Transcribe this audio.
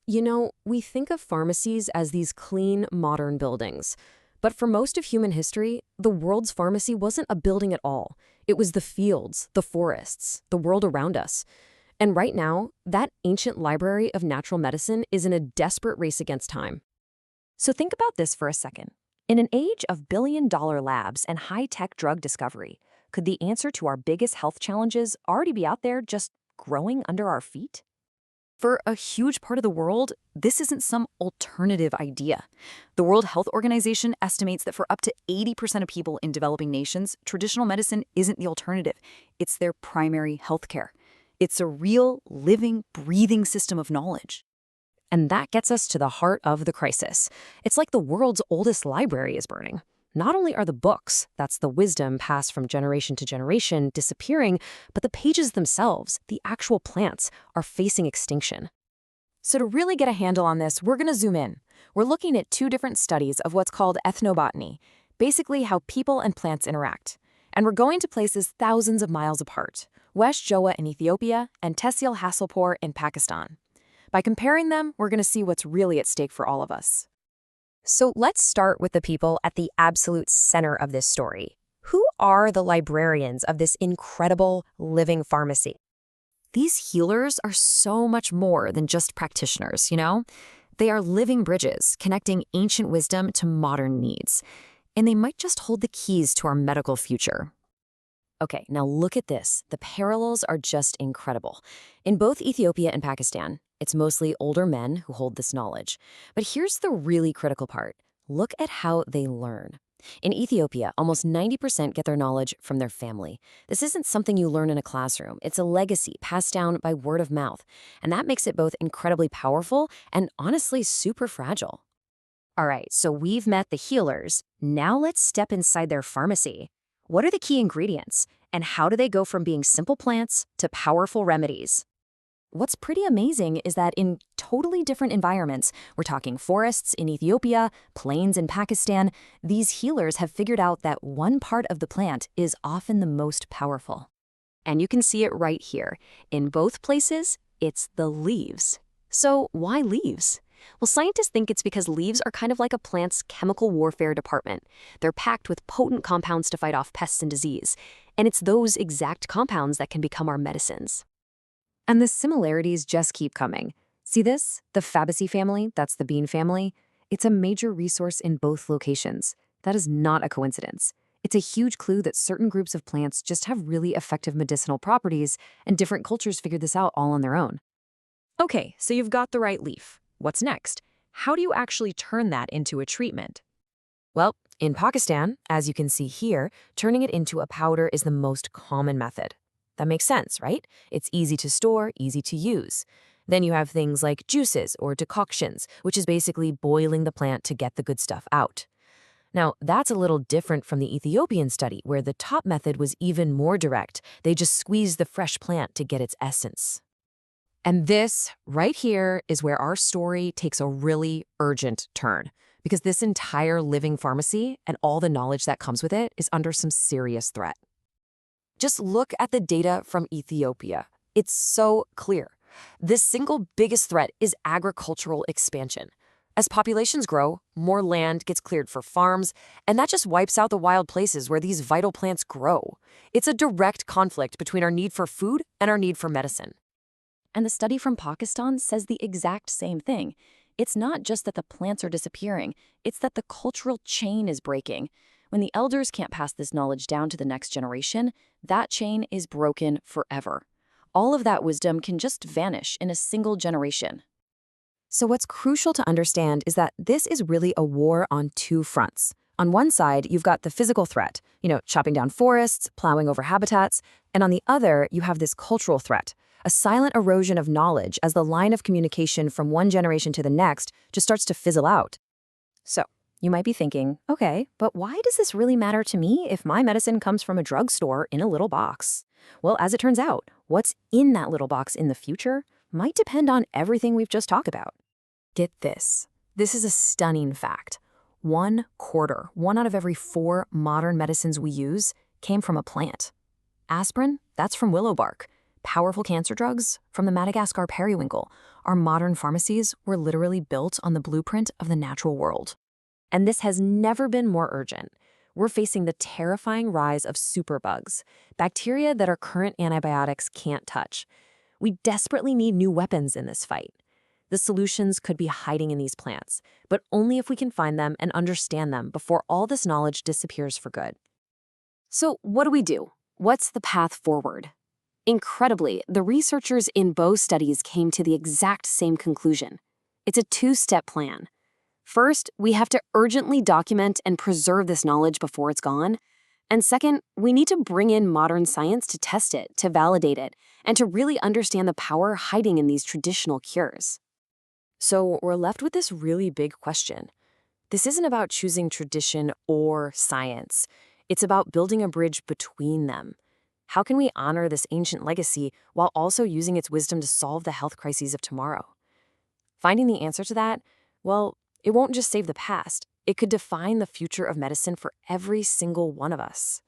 We think of pharmacies as these clean, modern buildings. But for most of human history, the world's pharmacy wasn't a building at all. It was the fields, the forests, the world around us. And right now, that ancient library of natural medicine is in a desperate race against time. So think about this for a second. In an age of billion-dollar labs and high-tech drug discovery, could the answer to our biggest health challenges already be out there just growing under our feet? For a huge part of the world, this isn't some alternative idea. The World Health Organization estimates that for up to 80% of people in developing nations, traditional medicine isn't the alternative. It's their primary healthcare. It's a real, living, breathing system of knowledge. And that gets us to the heart of the crisis. It's like the world's oldest library is burning. Not only are the books, that's the wisdom passed from generation to generation, disappearing, but the pages themselves, the actual plants, are facing extinction. So to really get a handle on this, we're going to zoom in. We're looking at two different studies of what's called ethnobotany, basically how people and plants interact. And we're going to places thousands of miles apart, West Shewa in Ethiopia and Tehsil Hasilpur in Pakistan. By comparing them, we're going to see what's really at stake for all of us. So let's start with the people at the absolute center of this story. Who are the librarians of this incredible living pharmacy? These healers are so much more than just practitioners, They are living bridges, connecting ancient wisdom to modern needs. And they might just hold the keys to our medical future. Okay, now look at this. The parallels are just incredible. In both Ethiopia and Pakistan, it's mostly older men who hold this knowledge. But here's the really critical part. Look at how they learn. In Ethiopia, almost 90% get their knowledge from their family. This isn't something you learn in a classroom. It's a legacy passed down by word of mouth. And that makes it both incredibly powerful and honestly super fragile. All right, so we've met the healers. Now let's step inside their pharmacy. What are the key ingredients? And how do they go from being simple plants to powerful remedies? What's pretty amazing is that in totally different environments, we're talking forests in Ethiopia, plains in Pakistan, these healers have figured out that one part of the plant is often the most powerful. And you can see it right here. In both places, it's the leaves. So why leaves? Well, scientists think it's because leaves are kind of like a plant's chemical warfare department. They're packed with potent compounds to fight off pests and disease. And it's those exact compounds that can become our medicines. And the similarities just keep coming. See this? The Fabaceae family, that's the bean family. It's a major resource in both locations. That is not a coincidence. It's a huge clue that certain groups of plants just have really effective medicinal properties, and different cultures figured this out all on their own. Okay, so you've got the right leaf. What's next? How do you actually turn that into a treatment? Well, in Pakistan, as you can see here, turning it into a powder is the most common method. That makes sense, right? It's easy to store, easy to use. Then you have things like juices or decoctions, which is basically boiling the plant to get the good stuff out. Now, that's a little different from the Ethiopian study, where the top method was even more direct. They just squeezed the fresh plant to get its essence. And this, right here, is where our story takes a really urgent turn, because this entire living pharmacy and all the knowledge that comes with it is under some serious threat. Just look at the data from Ethiopia. It's so clear. The single biggest threat is agricultural expansion. As populations grow, more land gets cleared for farms, and that just wipes out the wild places where these vital plants grow. It's a direct conflict between our need for food and our need for medicine. And the study from Pakistan says the exact same thing. It's not just that the plants are disappearing, it's that the cultural chain is breaking. When the elders can't pass this knowledge down to the next generation, that chain is broken forever. All of that wisdom can just vanish in a single generation. So what's crucial to understand is that this is really a war on two fronts. On one side, you've got the physical threat, chopping down forests, plowing over habitats, and on the other, you have this cultural threat, a silent erosion of knowledge as the line of communication from one generation to the next just starts to fizzle out. So, you might be thinking, okay, but why does this really matter to me if my medicine comes from a drugstore in a little box? Well, as it turns out, what's in that little box in the future might depend on everything we've just talked about. Get this. This is a stunning fact. 1/4, 1 out of every 4 modern medicines we use came from a plant. Aspirin, that's from willow bark. Powerful cancer drugs from the Madagascar periwinkle. Our modern pharmacies were literally built on the blueprint of the natural world. And this has never been more urgent. We're facing the terrifying rise of superbugs, bacteria that our current antibiotics can't touch. We desperately need new weapons in this fight. The solutions could be hiding in these plants, but only if we can find them and understand them before all this knowledge disappears for good. So what do we do? What's the path forward? Incredibly, the researchers in both studies came to the exact same conclusion. It's a two-step plan. First, we have to urgently document and preserve this knowledge before it's gone. And second, we need to bring in modern science to test it, to validate it, and to really understand the power hiding in these traditional cures. So we're left with this really big question. This isn't about choosing tradition or science. It's about building a bridge between them. How can we honor this ancient legacy while also using its wisdom to solve the health crises of tomorrow? Finding the answer to that, well, it won't just save the past. It could define the future of medicine for every single one of us.